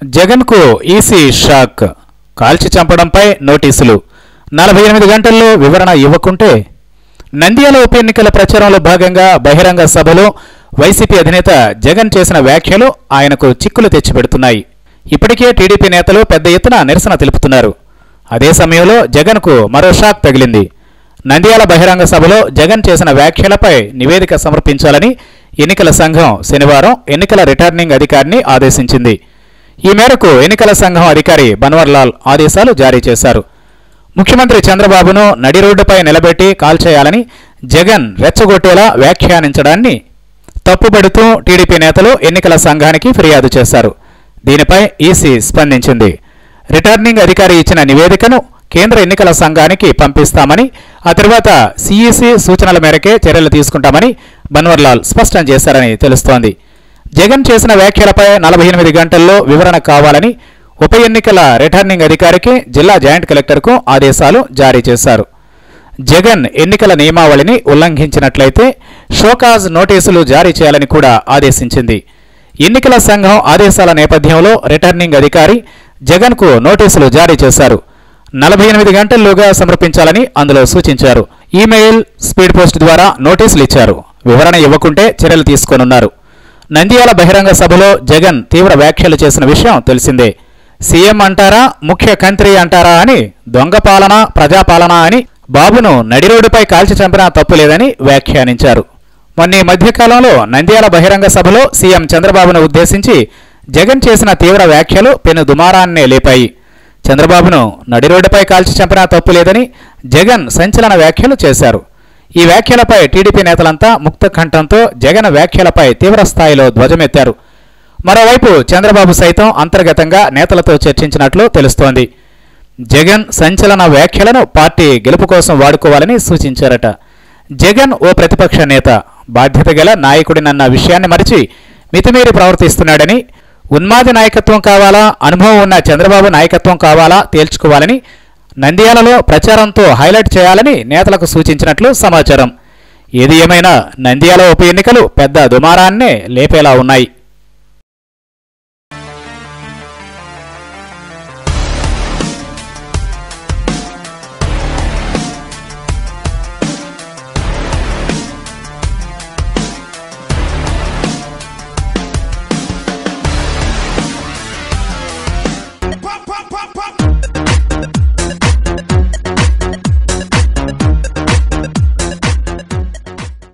జగన్కు EC shock. కాల్చి చంపడంపై నోటీసులు. 48 గంటల్లో వివరణ ఇవ్వకుంటే. నంద్యాల ఉప ఎన్నికల ప్రచారంలో భాగంగా బహిరంగ సభలో వైసీపీ అధినేత జగన్ చేసిన వ్యాఖ్యలు ఆయనకు చిక్కులు తెచ్చిపెడుతున్నాయి. ఇప్పటికే టీడీపీ నేతలు పెద్ద ఎత్తున నిరసన తెలుపుతున్నారు. అదే సమయంలో జగన్కు మరో షాక్ తగిలింది. నంద్యాల బహిరంగ సభలో జగన్ చేసిన వ్యాఖ్యలపై నివేదిక సమర్పించాలని ఎన్నికల సంఘం శనివారం ఎన్నికల రిటర్నింగ్ అధికారిని ఆదేశించింది. ఈ మేరకు ఎన్నికల సంఘం అధికారి బన్వర్లాల్ ఆదేశాలు జారీ చేశారు. ముఖ్యమంత్రి చంద్రబాబును నడి రోడ్డుపై నిలబెట్టి కాల్చేయాలని జగన్ రెచ్చగొట్టేలా వ్యాఖ్యానించడాన్ని తప్పుబడుతూ టీడీపీ నేతలు ఎన్నికల సంఘానికి ఫిర్యాదు చేశారు. దీనిపై ఈసీ స్పందించింది. రిటర్నింగ్ అధికారి ఇచ్చిన నివేదికను కేంద్ర ఎన్నికల సంఘానికి పంపిస్తామని, ఆ తర్వాత సిఈసి సూచనల మేరకే చర్యలు తీసుకుంటామని బన్వర్లాల్ స్పష్టం చేశారని తెలుస్తోంది. జగన్ చేసిన వ్యాఖ్యలపై 48 గంటల్లో వివరణ కావాలని ఉప ఎన్నికల రిటర్నింగ్ అధికారికి జిల్లా జాయింట్ కలెక్టర్కు ఆదేశాలు జారీ చేశారు. జగన్ ఎన్నికల నియమావళిని ఉల్లంఘించినట్లయితే షోకాజ్ నోటీసులు జారీ చేయాలని కూడా ఆదేశించింది. ఎన్నికల సంఘం ఆదేశాల నేపథ్యంలో రిటర్నింగ్ అధికారి జగన్కు నోటీసులు జారీ చేశారు. 48 గంటల్లోగా సమర్పించాలని అందులో సూచించారు. ఈమెయిల్, స్పీడ్ పోస్ట్ ద్వారా నోటీసులు ఇచ్చారు. వివరణ ఇవ్వకుంటే చర్యలు తీసుకోనున్నారు. నంద్యాల బహిరంగ సభలో జగన్ తీవ్ర వ్యాఖ్యలు చేసిన విషయం తెలిసిందే. సీఎం అంటారా, ముఖ్య కంత్రి అంటారా అని, దొంగ పాలన, ప్రజాపాలన అని బాబును నడిరోడ్డుపై కాల్చి చంపినా తప్పులేదని వ్యాఖ్యానించారు. మొన్న ఈ మధ్యకాలంలో నంద్యాల బహిరంగ సభలో సీఎం చంద్రబాబును ఉద్దేశించి జగన్ చేసిన తీవ్ర వ్యాఖ్యలు పెను దుమారాన్నే లేపాయి. చంద్రబాబును నడిరోడ్డుపై కాల్చి చంపినా తప్పులేదని జగన్ సంచలన వ్యాఖ్యలు చేశారు. ఈ వ్యాఖ్యలపై టీడీపీ నేతలంతా ముక్త కంఠంతో జగన్ వ్యాఖ్యలపై తీవ్ర స్థాయిలో ధ్వజమెత్తారు. మరోవైపు చంద్రబాబు సైతం అంతర్గతంగా నేతలతో చర్చించినట్లు తెలుస్తోంది. జగన్ సంచలన వ్యాఖ్యలను పార్టీ గెలుపు కోసం వాడుకోవాలని సూచించారట. జగన్ ఓ ప్రతిపక్ష నేత, బాధ్యత గల నాయకుడినన్న విషయాన్ని మరిచి మితిమీరి ప్రవర్తిస్తున్నాడని, ఉన్మాది నాయకత్వం కావాలా, అనుభవం ఉన్న చంద్రబాబు నాయకత్వం కావాలా తేల్చుకోవాలని నంద్యాలలో ప్రచారంతో హైలైట్ చేయాలని నేతలకు సూచించినట్లు సమాచారం. ఏది ఏమైనా నంద్యాల ఉప ఎన్నికలు పెద్ద దుమారాన్నే లేపేలా ఉన్నాయి.